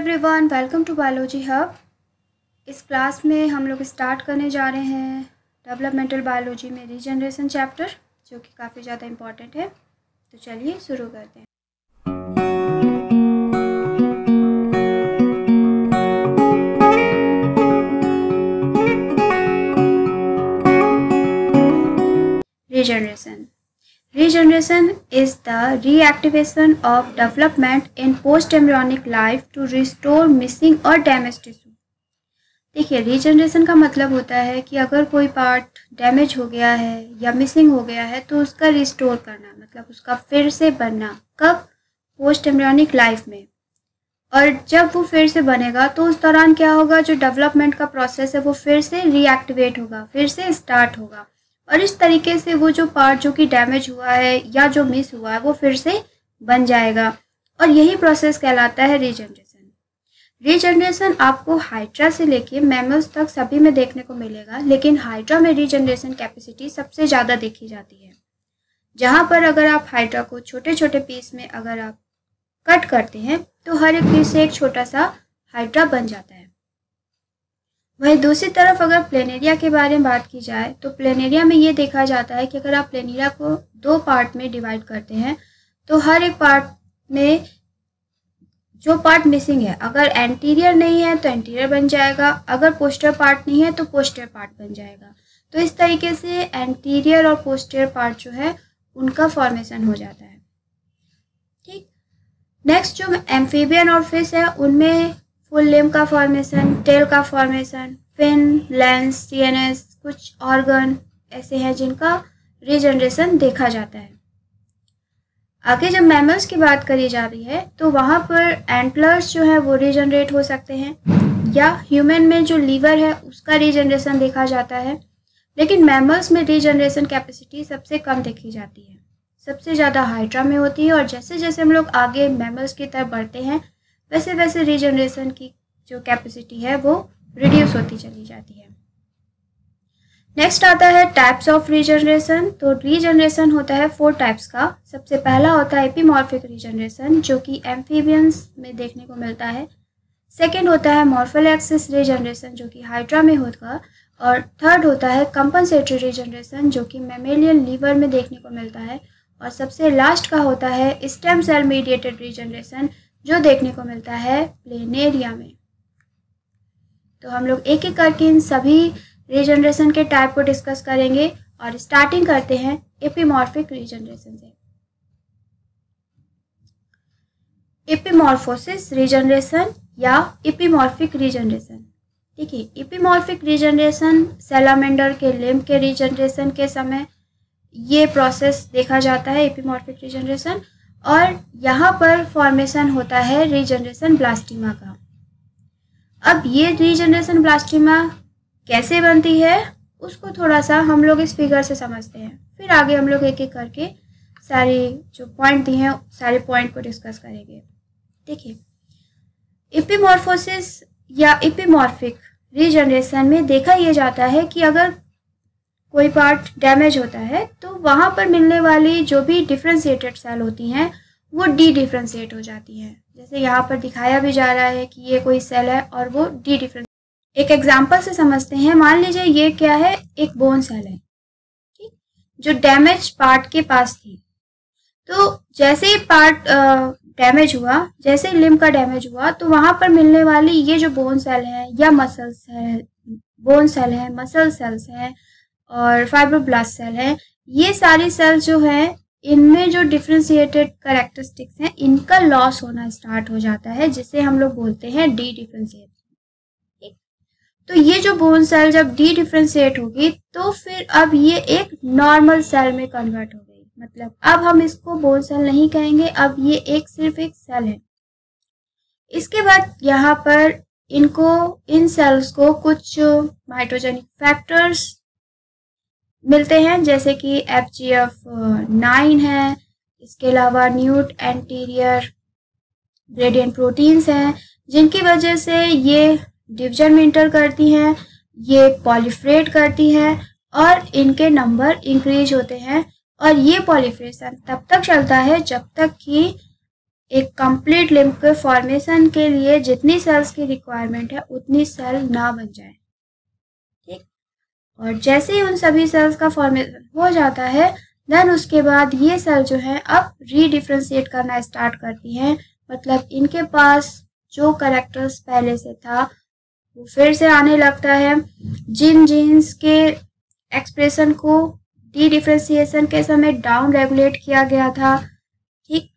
Everyone, welcome to biology hub. इस class में हम लोग स्टार्ट करने जा रहे हैं डेवलपमेंटल बायोलॉजी में रीजनरेशन चैप्टर, जो कि काफ़ी ज़्यादा इम्पॉर्टेंट है। तो चलिए शुरू करते हैं। Regeneration is the reactivation of development in post-embryonic life to restore missing or damaged tissue। देखिए, रीजनरेशन का मतलब होता है कि अगर कोई पार्ट डैमेज हो गया है या मिसिंग हो गया है तो उसका रिस्टोर करना, मतलब उसका फिर से बनना। कब? पोस्ट एम्ब्रियोनिक लाइफ में। और जब वो फिर से बनेगा तो उस दौरान क्या होगा, जो डेवलपमेंट का प्रोसेस है वो फिर से रीएक्टिवेट होगा, फिर से स्टार्ट होगा। और इस तरीके से वो जो पार्ट जो कि डैमेज हुआ है या जो मिस हुआ है वो फिर से बन जाएगा। और यही प्रोसेस कहलाता है रीजनरेशन। रीजनरेशन आपको हाइड्रा से लेके मैमल्स तक सभी में देखने को मिलेगा, लेकिन हाइड्रा में रीजनरेशन कैपेसिटी सबसे ज़्यादा देखी जाती है। जहाँ पर अगर आप हाइड्रा को छोटे छोटे पीस में अगर आप कट करते हैं तो हर एक पीस से एक छोटा सा हाइड्रा बन जाता है। वहीं दूसरी तरफ अगर प्लेनेरिया के बारे में बात की जाए तो प्लेनेरिया में ये देखा जाता है कि अगर आप प्लेनेरिया को दो पार्ट में डिवाइड करते हैं तो हर एक पार्ट में जो पार्ट मिसिंग है, अगर एंटीरियर नहीं है तो एंटीरियर बन जाएगा, अगर पोस्टर पार्ट नहीं है तो पोस्टर पार्ट बन जाएगा। तो इस तरीके से एंटीरियर और पोस्टर पार्ट जो है उनका फॉर्मेशन हो जाता है। ठीक, नेक्स्ट जो एम्फीबियन और फिश है उनमें फुल लिम्ब का फॉर्मेशन, टेल का फॉर्मेशन, फिन, लेंस, सीएनएस, कुछ ऑर्गन ऐसे हैं जिनका रीजनरेशन देखा जाता है। आगे जब मैमल्स की बात करी जा रही है तो वहाँ पर एंटलर्स जो है वो रीजनरेट हो सकते हैं, या ह्यूमन में जो लीवर है उसका रीजनरेशन देखा जाता है। लेकिन मैमल्स में रीजनरेशन कैपेसिटी सबसे कम देखी जाती है, सबसे ज़्यादा हाइड्रा में होती है। और जैसे जैसे हम लोग आगे मैमल्स की तरफ बढ़ते हैं वैसे वैसे रीजनरेशन की जो कैपेसिटी है वो रिड्यूस होती चली जाती है। नेक्स्ट आता है टाइप्स ऑफ रीजनरेशन। तो रीजनरेशन होता है 4 टाइप्स का। सबसे पहला होता है एपिमॉर्फिक रीजनरेशन, जो कि एम्फीबियंस में देखने को मिलता है। सेकेंड होता है मॉर्फल एक्सिस रीजनरेशन, जो कि हाइड्रा में होगा। और थर्ड होता है कंपनसेटरी रीजनरेशन, जो कि मैमेलियन लीवर में देखने को मिलता है। और सबसे लास्ट का होता है स्टेम सेल मीडिएटेड रीजनरेशन, जो देखने को मिलता है प्लेनेरिया में। तो हम लोग एक एक करके इन सभी रीजनरेशन के टाइप को डिस्कस करेंगे और स्टार्टिंग करते हैं एपिमॉर्फिक रीजनरेशन से। एपिमॉर्फोसिस रीजनरेशन या एपिमॉर्फिक रीजनरेशन। देखिए, एपिमॉर्फिक रीजनरेशन सैलामेंडर के लिम्ब के रीजनरेशन के समय ये प्रोसेस देखा जाता है, एपिमॉर्फिक रीजनरेशन। और यहाँ पर फॉर्मेशन होता है रीजनरेशन ब्लास्टिमा का। अब ये रीजनरेशन ब्लास्टिमा कैसे बनती है उसको थोड़ा सा हम लोग इस फिगर से समझते हैं, फिर आगे हम लोग एक एक करके सारे जो पॉइंट दिए हैं सारे पॉइंट को डिस्कस करेंगे। देखिए, एपिमॉर्फोसिस या एपिमॉर्फिक रीजनरेशन में देखा यह जाता है कि अगर कोई पार्ट डैमेज होता है तो वहाँ पर मिलने वाली जो भी डिफ्रेंशिएटेड सेल होती हैं वो डी डिफ्रेंशिएट हो जाती हैं। जैसे यहाँ पर दिखाया भी जा रहा है कि ये कोई सेल है और वो डी डिफ्रेंशिएट। एक एग्जांपल से समझते हैं। मान लीजिए ये क्या है, एक बोन सेल है, ठीक, जो डैमेज पार्ट के पास थी। तो जैसे ही पार्ट डैमेज हुआ, जैसे लिम्ब का डैमेज हुआ, तो वहाँ पर मिलने वाली ये जो बोन सेल है या मसल्स है, बोन सेल है, मसल सेल्स हैं और फाइब्रोब्लास्ट सेल है, ये सारी सेल्स जो है इनमें जो डिफ्रेंशिएटेड कैरेक्टरिस्टिक्स हैं इनका लॉस होना स्टार्ट हो जाता है, जिसे हम लोग बोलते हैं डी डिफ्रेंशिएट। तो ये जो बोन सेल जब डी डिफ्रेंशिएट होगी तो फिर अब ये एक नॉर्मल सेल में कन्वर्ट हो गई। मतलब अब हम इसको बोन सेल नहीं कहेंगे, अब ये एक सिर्फ एक सेल है। इसके बाद यहाँ पर इन सेल्स को कुछ माइटोजेनिक फैक्टर्स मिलते हैं, जैसे कि FGF9 है, इसके अलावा न्यूट एंटीरियर ग्रेडियंट प्रोटीन्स हैं, जिनकी वजह से ये डिवीजन में इंटर करती हैं, ये पॉलीफ्रेट करती हैं और इनके नंबर इंक्रीज होते हैं। और ये पॉलीफ्रेशन तब तक चलता है जब तक कि एक कंप्लीट लिम्फ के फॉर्मेशन के लिए जितनी सेल्स की रिक्वायरमेंट है उतनी सेल ना बन जाए। ठीक, और जैसे ही उन सभी सेल्स का फॉर्मेशन हो जाता है देन उसके बाद ये सेल जो है अब रीडिफ्रेंशिएट करना स्टार्ट करती हैं। मतलब इनके पास जो कैरेक्टर्स पहले से था वो फिर से आने लगता है। जिन जीन्स के एक्सप्रेशन को डी डिफ्रेंशिएशन के समय डाउन रेगुलेट किया गया था, ठीक,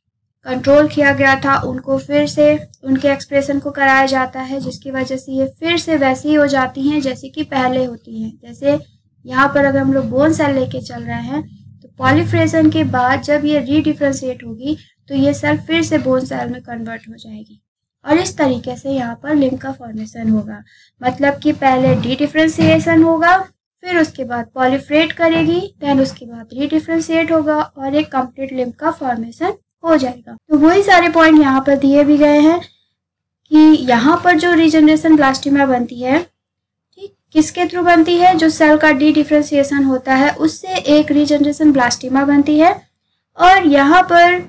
कंट्रोल किया गया था, उनको फिर से उनके एक्सप्रेशन को कराया जाता है, जिसकी वजह से ये फिर से वैसी ही हो जाती हैं जैसे कि पहले होती हैं। जैसे यहाँ पर अगर हम लोग बोन सेल लेके चल रहे हैं तो पॉलीफ्रेशन के बाद जब ये रीडिफ्रेंशिएट होगी तो ये सेल फिर से बोन सेल में कन्वर्ट हो जाएगी और इस तरीके से यहाँ पर लिम्फ का फॉर्मेशन होगा। मतलब कि पहले डी डिफ्रेंशिएशन होगा, फिर उसके बाद पॉलीफ्रेट करेगी, देन उसके बाद रीडिफ्रेंशिएट होगा और एक कंप्लीट लिम्फ का फॉर्मेशन हो जाएगा। तो वही सारे पॉइंट यहाँ पर दिए भी गए हैं कि यहाँ पर जो रीजनरेशन ब्लास्टिमा बनती है, ठीक, किसके थ्रू बनती है? जो सेल का डी डिफ्रेंशिएशन होता है उससे एक रीजनरेशन ब्लास्टिमा बनती है। और यहाँ पर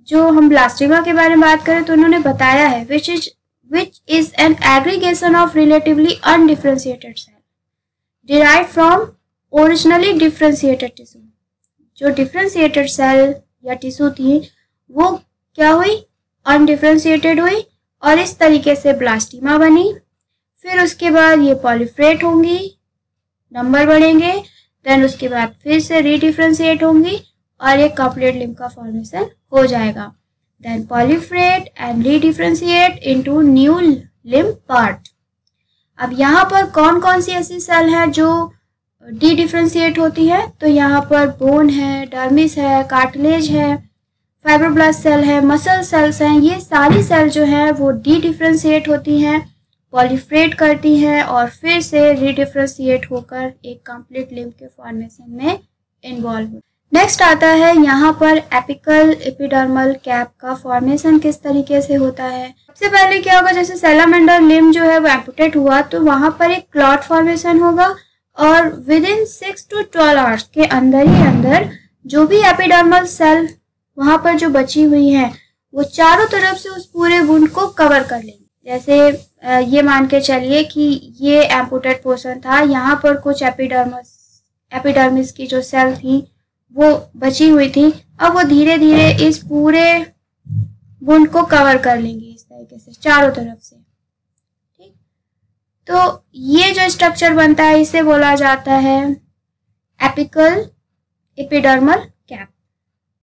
जो हम ब्लास्टिमा के बारे में बात करें तो उन्होंने बताया है which is an aggregation of relatively undifferentiated cell derived from originally differentiated tissue. जो डिफ्रेंशिएटेड सेल या टिश्यू थी वो क्या हुई? अनडिफ्रेंशिएटेड हुई और इस तरीके से ब्लास्टिमा बनी। फिर उसके बाद ये पॉलीफ्रेट होंगी, नंबर बढ़ेंगे, देन उसके बाद फिर से रीडिफ्रेंशिएट होंगी और एक कंप्लीट लिम्फ का फॉर्मेशन हो जाएगा। Then proliferate and redifferentiate into new limb part. अब यहाँ पर कौन कौन सी ऐसी सेल है जो डी डिफ्रेंशिएट होती है? तो यहाँ पर बोन है, डर्मिस है, कार्टिलेज है, फाइब्रोब्लास्ट सेल है, मसल सेल्स हैं। ये सारी सेल जो है वो डी डिफ्रेंशिएट होती हैं, पॉलीफ्रेट करती हैं और फिर से रीडिफ्रेंशिएट होकर एक कंप्लीट लिम्फ के फॉर्मेशन में इन्वॉल्व होती है। नेक्स्ट आता है यहाँ पर एपिकल एपिडर्मल कैप का फॉर्मेशन किस तरीके से होता है। सबसे पहले क्या होगा, जैसे सैलामेंडर लिम्ब जो है वो एम्पुटेट हुआ तो वहां पर एक क्लॉट फॉर्मेशन होगा और विद इन 6 to 12 आवर्स के अंदर ही अंदर जो भी एपिडर्मल सेल वहां पर जो बची हुई है वो चारों तरफ से उस पूरे वुंड को कवर कर लेंगे। जैसे ये मान के चलिए कि ये एम्पुटेट पोर्शन था, यहाँ पर कुछ एपिडर्मिस की जो सेल थी वो बची हुई थी, अब वो धीरे धीरे इस पूरे वुंड को कवर कर लेंगी इस तरीके से चारों तरफ से। ठीक, तो ये जो स्ट्रक्चर बनता है इसे बोला जाता है apical epidermal cap.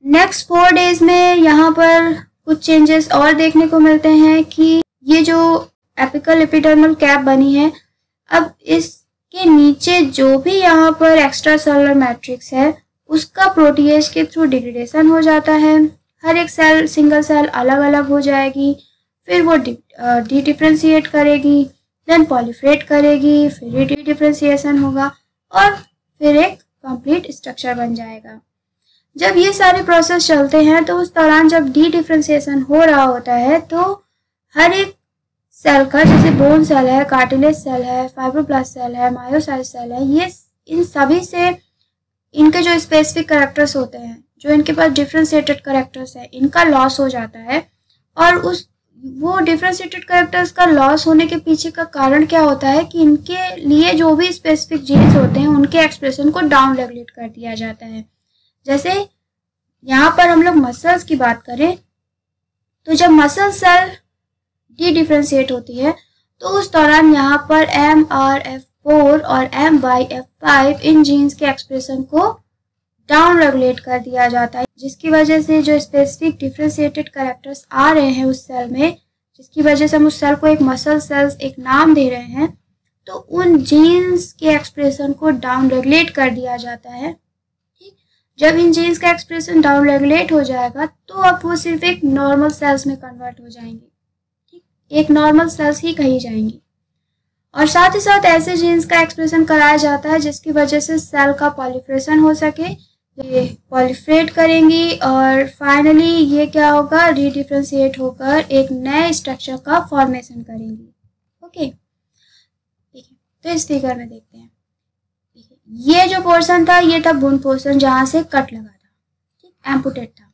Next 4 days में यहाँ पर कुछ चेंजेस और देखने को मिलते हैं कि ये जो एपिकल एपिडर्मल कैप बनी है, अब इसके नीचे जो भी यहाँ पर एक्स्ट्रा सेलुलर मैट्रिक्स है उसका प्रोटीएज के थ्रू डिग्रेडेशन हो जाता है। हर एक सेल, सिंगल सेल अलग अलग हो जाएगी, फिर वो डी डिफ्रेंशिएट करेगी, देन पॉलीफ्रेट करेगी, फिर डी डिफ्रेंशिएशन होगा और फिर एक कंप्लीट स्ट्रक्चर बन जाएगा। जब ये सारे प्रोसेस चलते हैं तो उस दौरान जब डी डिफ्रेंशिएशन हो रहा होता है तो हर एक सेल का, जैसे बोन सेल है, कार्टिलेज सेल है, फाइब्रोब्लास्ट सेल है, मायोसाइट सेल है, ये इन सभी से इनके जो स्पेसिफिक कैरेक्टर्स होते हैं, जो इनके पास डिफ्रेंशिएटेड कैरेक्टर्स है, इनका लॉस हो जाता है। और वो डिफ्रेंशिएटेड कैरेक्टर्स का लॉस होने के पीछे का कारण क्या होता है कि इनके लिए जो भी स्पेसिफिक जीन्स होते हैं उनके एक्सप्रेशन को डाउन रेगुलेट कर दिया जाता है। जैसे यहाँ पर हम लोग मसल्स की बात करें तो जब मसल सेल डी डिफ्रेंशिएट होती है तो उस दौरान यहाँ पर MRF4 और MYF5 इन जीन्स के एक्सप्रेशन को डाउन रेगुलेट कर दिया जाता है, जिसकी वजह से जो स्पेसिफिक डिफ्रेंशिएटेड कैरेक्टर्स आ रहे हैं उस सेल में, जिसकी वजह से हम उस सेल को एक मसल सेल्स एक नाम दे रहे हैं, तो उन जीन्स के एक्सप्रेशन को डाउन रेगुलेट कर दिया जाता है। ठीक, जब इन जीन्स का एक्सप्रेशन डाउन रेगुलेट हो जाएगा तो अब वो सिर्फ एक नॉर्मल सेल्स में कन्वर्ट हो जाएंगे। ठीक, एक नॉर्मल सेल्स ही कही जाएंगी। और साथ ही साथ ऐसे जीन्स का एक्सप्रेशन कराया जाता है जिसकी वजह से सेल का पॉलीफ्रेशन हो सके, ये पॉलीफ्रेट करेंगी और फाइनली ये क्या होगा, रीडिफ्रेंशिएट होकर एक नए स्ट्रक्चर का फॉर्मेशन करेंगी। ओके, ठीक है, तो इस फिगर में देखते हैं। ये जो पोर्शन था ये था बोन पोर्शन जहाँ से कट लगा था, ठीक, एम्पुटेट था।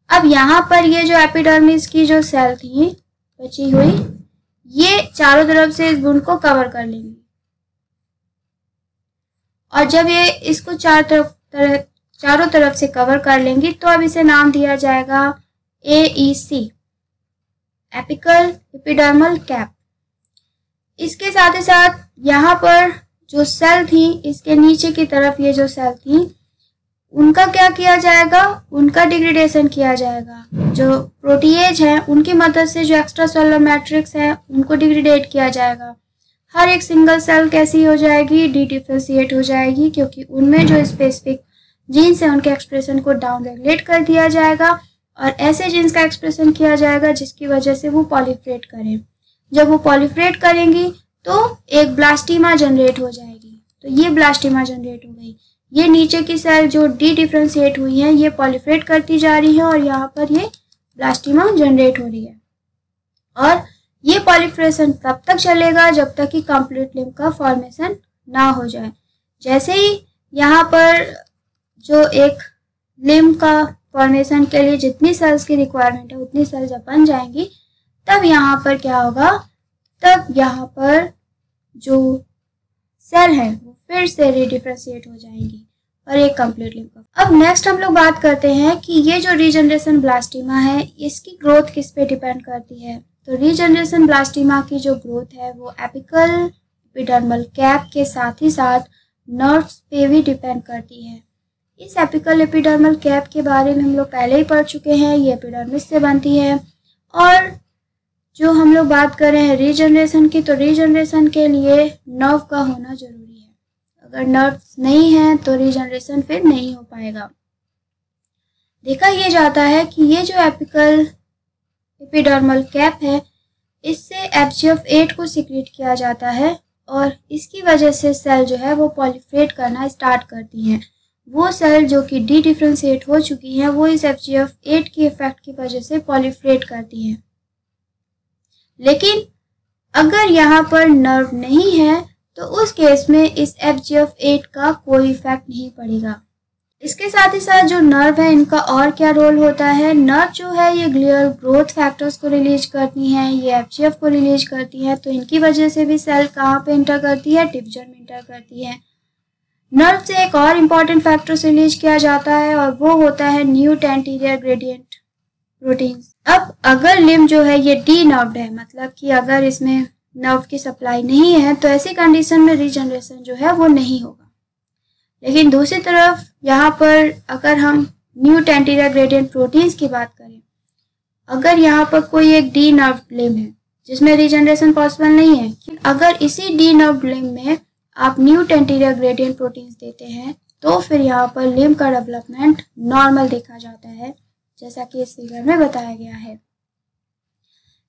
अब यहाँ पर ये जो एपिडर्मिस की जो सेल थी बची हुई, ये चारों तरफ से इस वुंड को कवर कर लेंगी, और जब ये इसको चारों तरफ से कवर कर लेंगी तो अब इसे नाम दिया जाएगा AEC, एपिकल एपिडर्मल कैप। इसके साथ ही साथ यहाँ पर जो सेल थी, इसके नीचे की तरफ ये जो सेल थी, उनका क्या किया जाएगा, उनका डिग्रेडेशन किया जाएगा। जो प्रोटीएज है उनकी मदद से जो एक्स्ट्रा सेलुलर मैट्रिक्स है उनको डिग्रेडेट किया जाएगा। हर एक सिंगल सेल कैसी हो जाएगी, डिफरेंशिएट हो जाएगी, क्योंकि उनमें जो स्पेसिफिक जीन्स है उनके एक्सप्रेशन को डाउन रेगुलेट कर दिया जाएगा और ऐसे जीन्स का एक्सप्रेशन किया जाएगा जिसकी वजह से वो पॉलीफ्रेट करें। जब वो पॉलीफ्रेट करेंगी तो एक ब्लास्टिमा जनरेट हो जाएगी। तो ये ब्लास्टिमा जनरेट हो गई। ये नीचे की सेल जो डिफरेंशिएट हुई है ये पॉलीफ्रेट करती जा रही है और यहाँ पर ये ब्लास्टिमा जनरेट हो रही है। और ये पॉलीफ्रेशन तब तक चलेगा जब तक कि कंप्लीट लिम्फ का फॉर्मेशन ना हो जाए। जैसे ही यहाँ पर जो एक लिम्फ का फॉर्मेशन के लिए जितनी सेल्स की रिक्वायरमेंट है उतनी सेल्स जब बन जाएंगी, तब यहाँ पर क्या होगा, तब यहाँ पर जो सेल है वो फिर से रीडिफरेंशिएट हो जाएंगी और एक कंप्लीट लिम्फ का। अब नेक्स्ट हम लोग बात करते हैं कि ये जो रीजनरेशन ब्लास्टिमा है इसकी ग्रोथ किस पे डिपेंड करती है। तो रीजनरेशन ब्लास्टिमा की जो ग्रोथ है वो एपिकल एपिडर्मल कैप के साथ ही साथ नर्व्स पे भी डिपेंड करती है। इस एपिकल एपिडर्मल कैप के बारे में हम लोग पहले ही पढ़ चुके हैं। ये एपिडर्मिस से बनती है। और जो हम लोग बात कर रहे हैं रीजनरेशन की, तो रीजनरेशन के लिए नर्व का होना जरूरी है। अगर नर्व्स नहीं है तो रीजनरेशन फिर नहीं हो पाएगा। देखा यह जाता है कि ये जो एपिकल एपिडर्मल कैप है इससे FGF8 को सीक्रेट किया जाता है और इसकी वजह से सेल जो है वो पॉलीफ्रेट करना स्टार्ट करती हैं। वो सेल जो कि डिफरेंशिएट हो चुकी हैं वो इस FGF8 की इफेक्ट की वजह से पॉलीफ्रेट करती हैं। लेकिन अगर यहाँ पर नर्व नहीं है तो उस केस में इस FGF8 का कोई इफेक्ट नहीं पड़ेगा। इसके साथ ही साथ जो नर्व है इनका और क्या रोल होता है। नर्व जो है ये ग्लियल ग्रोथ फैक्टर्स को रिलीज करती हैं, ये FGF को रिलीज करती है। तो इनकी वजह से भी सेल कहाँ पे इंटर करती है, टिपजन में इंटर करती है। नर्व से एक और इम्पॉर्टेंट फैक्टर रिलीज किया जाता है और वो होता है न्यू एंटीरियर ग्रेडियंट प्रोटीन्स। अब अगर लिम्फ जो है ये डी नर्व्ड है, मतलब कि अगर इसमें नर्व की सप्लाई नहीं है, तो ऐसी कंडीशन में रीजनरेशन जो है वो नहीं होगा। लेकिन दूसरी तरफ यहाँ पर अगर हम न्यू एंटीरियर ग्रेडियंट प्रोटीन्स की बात करें, अगर यहाँ पर कोई एक डी नर्व्ड लिम्फ है जिसमें रीजनरेशन पॉसिबल नहीं है, अगर इसी डी नर्व्ड लिम्फ में आप न्यू एंटीरियर ग्रेडियंट प्रोटीन्स देते हैं तो फिर यहाँ पर लिम्फ का डेवलपमेंट नॉर्मल देखा जाता है, जैसा कि इस फिगर में बताया गया है।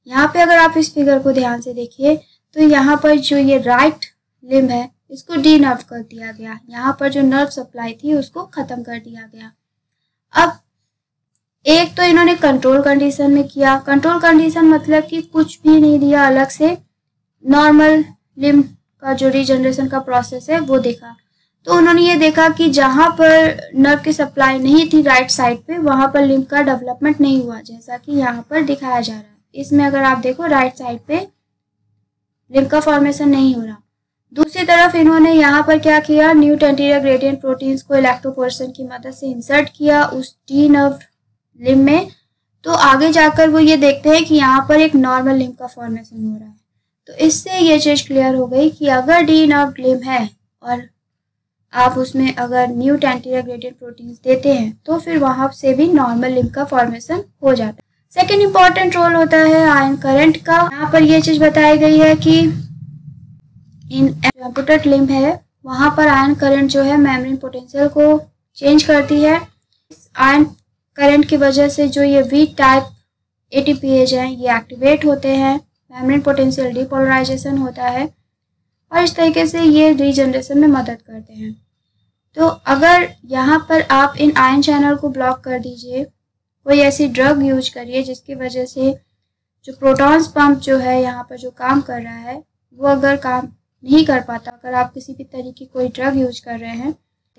यहाँ पे अगर आप इस फिगर को ध्यान से देखिए तो यहाँ पर जो ये राइट लिम्फ है इसको डी नर्व कर दिया गया। यहाँ पर जो नर्व सप्लाई थी उसको खत्म कर दिया गया। अब एक तो इन्होंने कंट्रोल कंडीशन में किया। कंट्रोल कंडीशन मतलब कि कुछ भी नहीं दिया अलग से, नॉर्मल लिम्फ का जो रीजनरेशन का प्रोसेस है वो देखा। तो उन्होंने ये देखा कि जहाँ पर नर्व की सप्लाई नहीं थी राइट साइड पे, वहाँ पर लिम्फ का डेवलपमेंट नहीं हुआ, जैसा कि यहाँ पर दिखाया जा रहा है। इसमें अगर आप देखो राइट साइड पे लिम्फ का फॉर्मेशन नहीं हो रहा। दूसरी तरफ इन्होंने यहाँ पर क्या किया, न्यू एंटीरियर ग्रेडियंट प्रोटीन्स को इलेक्ट्रोपोरेशन की मदद से इंसर्ट किया उस डी नर्व लिम्फ में। तो आगे जाकर वो ये देखते हैं कि यहाँ पर एक नॉर्मल लिम्फ का फॉर्मेशन हो रहा है। तो इससे ये चीज क्लियर हो गई कि अगर डी नर्व लिम्फ है और आप उसमें अगर न्यू एंटीरियर ग्रेडियंट प्रोटीन्स देते हैं तो फिर वहां से भी नॉर्मल लिम्फ का फॉर्मेशन हो जाता है। सेकेंड इंपॉर्टेंट रोल होता है आयन करंट का। यहाँ पर ये चीज बताई गई है कि इन एम्पुटेड लिम्फ है वहां पर आयन करंट जो है मेम्ब्रेन पोटेंशियल को चेंज करती है। इस आयन करंट की वजह से जो ये वीक टाइप ATPase हैं ये एक्टिवेट होते हैं, मेम्ब्रेन पोटेंशियल डिपोलराइजेशन होता है और इस तरीके से ये रीजनरेशन में मदद करते हैं। तो अगर यहाँ पर आप इन आयन चैनल को ब्लॉक कर दीजिए, कोई ऐसी ड्रग यूज करिए जिसकी वजह से जो प्रोटॉन्स पंप जो है यहाँ पर जो काम कर रहा है वो अगर काम नहीं कर पाता, अगर आप किसी भी तरीके की कोई ड्रग यूज कर रहे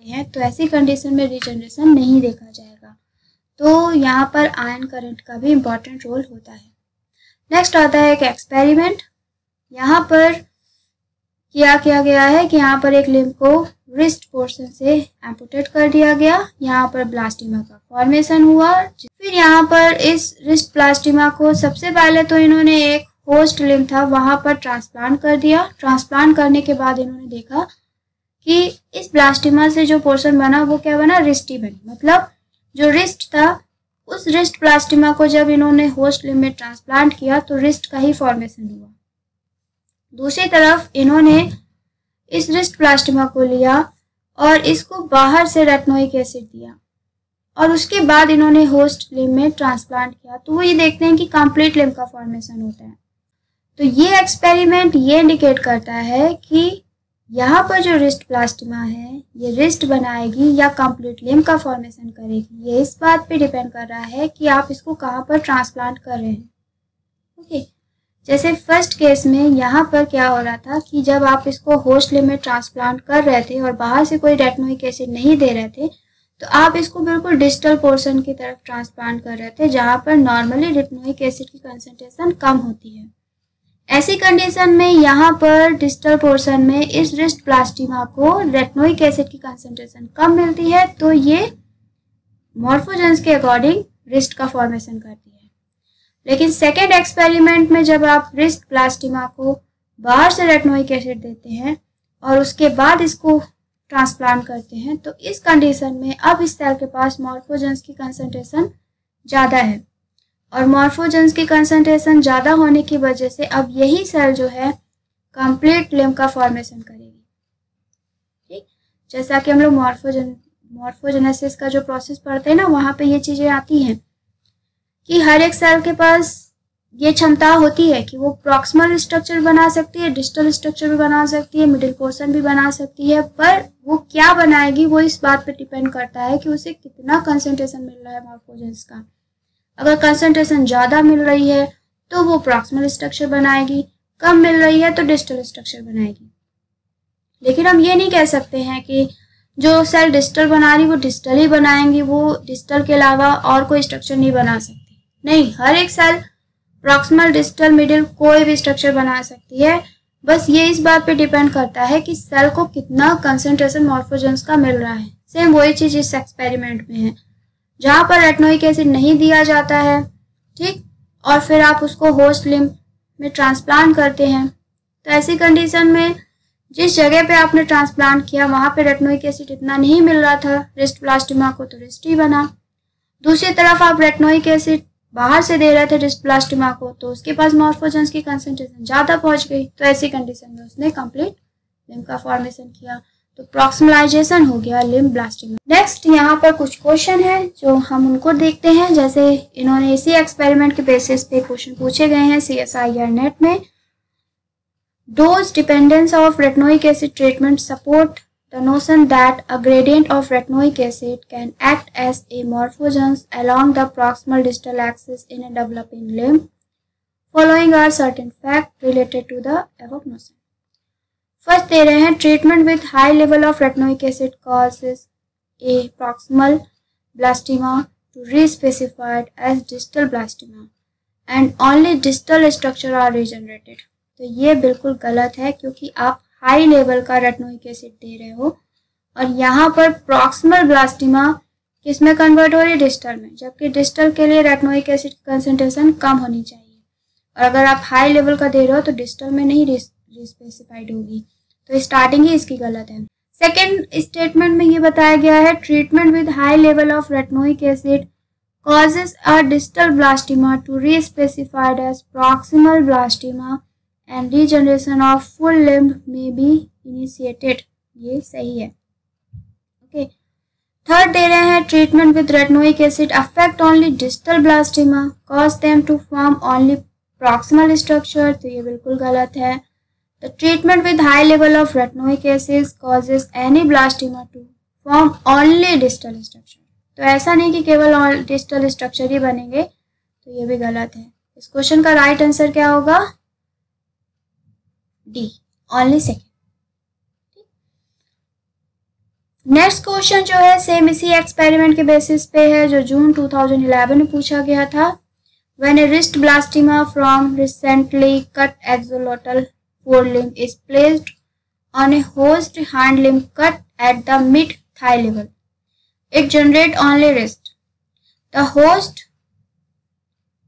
हैं तो ऐसी कंडीशन में रीजनरेशन नहीं देखा जाएगा। तो यहाँ पर आयन करंट का भी इम्पॉर्टेंट रोल होता है। नेक्स्ट आता है एक एक्सपेरिमेंट। यहाँ पर क्या किया गया है कि यहाँ पर एक लिम्ब को रिस्ट पोर्शन से एम्पुटेट कर दिया गया। यहाँ पर ब्लास्टिमा का फॉर्मेशन हुआ। फिर यहाँ पर इस रिस्ट ब्लास्टिमा को सबसे पहले तो इन्होंने एक होस्ट लिम्ब था वहां पर ट्रांसप्लांट कर दिया। ट्रांसप्लांट करने के बाद इन्होंने देखा कि इस ब्लास्टिमा से जो पोर्शन बना वो क्या बना, रिस्ट ही बनी। मतलब जो रिस्ट था उस रिस्ट ब्लास्टिमा को जब इन्होंने होस्ट लिम्ब में ट्रांसप्लांट किया तो रिस्ट का ही फॉर्मेशन हुआ। दूसरी तरफ इन्होंने इस रिस्ट ब्लास्टिमा को लिया और इसको बाहर से रेटिनोइक एसिड दिया और उसके बाद इन्होंने होस्ट लिम्ब में ट्रांसप्लांट किया। तो वो ये देखते हैं कि कंप्लीट लिम्ब का फॉर्मेशन होता है। तो ये एक्सपेरिमेंट ये इंडिकेट करता है कि यहाँ पर जो रिस्ट ब्लास्टिमा है ये रिस्ट बनाएगी या कंप्लीट लिम्ब का फॉर्मेशन करेगी। ये इस बात पे डिपेंड कर रहा है कि आप इसको कहाँ पर ट्रांसप्लांट कर रहे हैं। ओके, जैसे फर्स्ट केस में यहाँ पर क्या हो रहा था कि जब आप इसको होस्ट लिम्ब में ट्रांसप्लांट कर रहे थे और बाहर से कोई रेटिनोइक एसिड नहीं दे रहे थे तो आप इसको बिल्कुल डिस्टल पोर्शन की तरफ ट्रांसप्लांट कर रहे थे जहाँ पर नॉर्मली रेटिनोइक एसिड की कंसंट्रेशन कम होती है। ऐसी कंडीशन में यहाँ पर डिस्टल पोर्शन में इस रिस्ट ब्लास्टिमा को रेटिनोइक एसिड की कंसंट्रेशन कम मिलती है तो ये मॉर्फोजेंस के अकॉर्डिंग रिस्ट का फॉर्मेशन करती है। लेकिन सेकेंड एक्सपेरिमेंट में जब आप रिस्ट ब्लास्टिमा को बाहर से रेटिनोइक एसिड देते हैं और उसके बाद इसको ट्रांसप्लांट करते हैं तो इस कंडीशन में अब इस सेल के पास मॉर्फोजेंस की कंसंट्रेशन ज़्यादा है और मॉर्फोजेंस की कंसंट्रेशन ज़्यादा होने की वजह से अब यही सेल जो है कंप्लीट लिम्ब का फॉर्मेशन करेगी। ठीक, जैसा कि हम लोग मॉर्फोजेनेसिस का जो प्रोसेस पढ़ते हैं ना वहाँ पे ये चीज़ें आती हैं कि हर एक सेल के पास ये क्षमता होती है कि वो प्रॉक्सिमल स्ट्रक्चर बना सकती है, डिस्टल स्ट्रक्चर भी बना सकती है, मिडिल पोर्शन भी बना सकती है, पर वो क्या बनाएगी वो इस बात पे डिपेंड करता है कि उसे कितना कंसंट्रेशन मिल रहा है मॉर्फोजेंस का। अगर कंसंट्रेशन ज़्यादा मिल रही है तो वो प्रॉक्सिमल स्ट्रक्चर बनाएगी, कम मिल रही है तो डिस्टल स्ट्रक्चर बनाएगी। लेकिन हम ये नहीं कह सकते हैं कि जो सेल डिस्टल बना रही वो डिस्टल ही बनाएंगी, वो डिस्टल के अलावा और कोई स्ट्रक्चर नहीं बना सकती। नहीं, हर एक सेल प्रॉक्सिमल, डिस्टल, मिडिल कोई भी स्ट्रक्चर बना सकती है। बस ये इस बात पे डिपेंड करता है कि सेल को कितना कंसंट्रेशन मॉर्फोजेंस का मिल रहा है। सेम वही चीज़ इस एक्सपेरिमेंट में है जहाँ पर रेटिनोइक एसिड नहीं दिया जाता है, ठीक, और फिर आप उसको होस्ट लिम्ब में ट्रांसप्लांट करते हैं तो ऐसी कंडीशन में जिस जगह पे आपने ट्रांसप्लांट किया वहाँ पे रेटिनोइक एसिड इतना नहीं मिल रहा था रिस्ट ब्लास्टिमा को तो रिस्ट ही बना। दूसरी तरफ आप रेटिनोइक एसिड बाहर से दे रहे थे रिस्ट ब्लास्टिमा को तो उसके पास मॉर्फोजेंस की कंसंट्रेशन ज़्यादा पहुँच गई तो ऐसी कंडीशन में उसने कंप्लीट लिम्ब का फॉर्मेशन किया तो प्रॉक्सिमलाइजेशन हो गया लिम्ब ब्लास्टिमा। नेक्स्ट यहाँ पर कुछ क्वेश्चन है जो हम उनको देखते हैं। जैसे इन्होंने इसी एक्सपेरिमेंट के बेसिस पे क्वेश्चन पूछे गए हैं CSIR नेट में। Dose dependence of retinoic acid treatment support the notion that a gradient of retinoic acid can act as a morphogens along the proximal distal axis in a developing limb. Following are certain facts related to the above notion. First दे रहे हैं treatment with high level of retinoic acid causes a proximal blastema to re-specified as distal blastema and only distal structure are regenerated. तो ये बिल्कुल गलत है क्योंकि आप high level का रेटिनोइक एसिड दे रहे हो और यहाँ पर प्रॉक्सिमल ब्लास्टिमा किसमें कन्वर्ट हो रही है, डिस्टल में, जबकि डिस्टल के लिए रेटिनोइक एसिड की कंसंट्रेशन कम होनी चाहिए और अगर आप हाई लेवल का दे रहे हो तो डिस्टल में नहीं रिस्पेसिफाइड होगी। तो स्टार्टिंग ही इसकी गलत है। सेकेंड स्टेटमेंट में ये बताया गया है treatment with high level of retinoic acid causes a distal blastema to re-specified as proximal blastema and regeneration of full limb may be initiated। ये सही है। ओके, थर्ड दे रहे हैं treatment with retinoic acid affect only distal blastema cause them to form only proximal structure. तो ये बिल्कुल गलत है। The treatment with high level of retinoic acid causes any blastema to form only distal structure. तो ऐसा नहीं कि केवल डिस्टल स्ट्रक्चर ही बनेंगे, तो ये भी गलत है। इस क्वेश्चन का राइट आंसर क्या होगा, D, only second. Next question जो है सेम इसी एक्सपेरिमेंट के बेसिस पे है जो जून 2011 में पूछा गया था। When a wrist blastema from recently cut axolotl forelimb is placed on a host hind limb cut at the mid-thigh level, it generates only wrist. The host,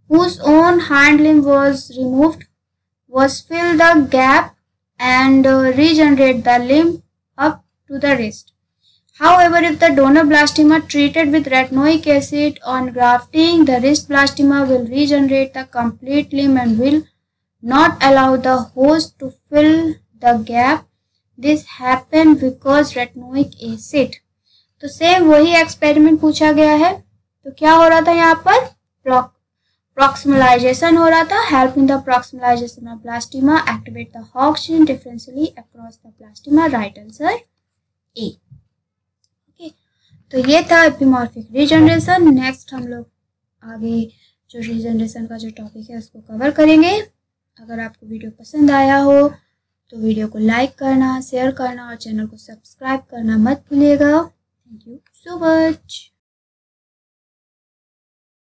whose own hind limb was removed, was fill the gap and regenerate the limb up to the wrist. However, if the donor blastema treated with retinoic acid on grafting, the wrist blastema will regenerate the complete limb and will not allow the host to fill the gap. This happened because retinoic acid. तो same वही experiment पूछा गया है। तो क्या हो रहा था यहाँ पर? प्रॉक्सिमलाइजेशन हो रहा था। Help in the proximalization of blastema, activate the hox gene differentially across the blastema. Right answer A. तो ये था एपिमॉर्फिक रीजनरेशन। नेक्स्ट हम लोग आगे जो रीजनरेशन का जो टॉपिक है उसको कवर करेंगे। अगर आपको वीडियो पसंद आया हो तो वीडियो को लाइक करना, शेयर करना और चैनल को सब्सक्राइब करना मत भूलिएगा। Thank you so much.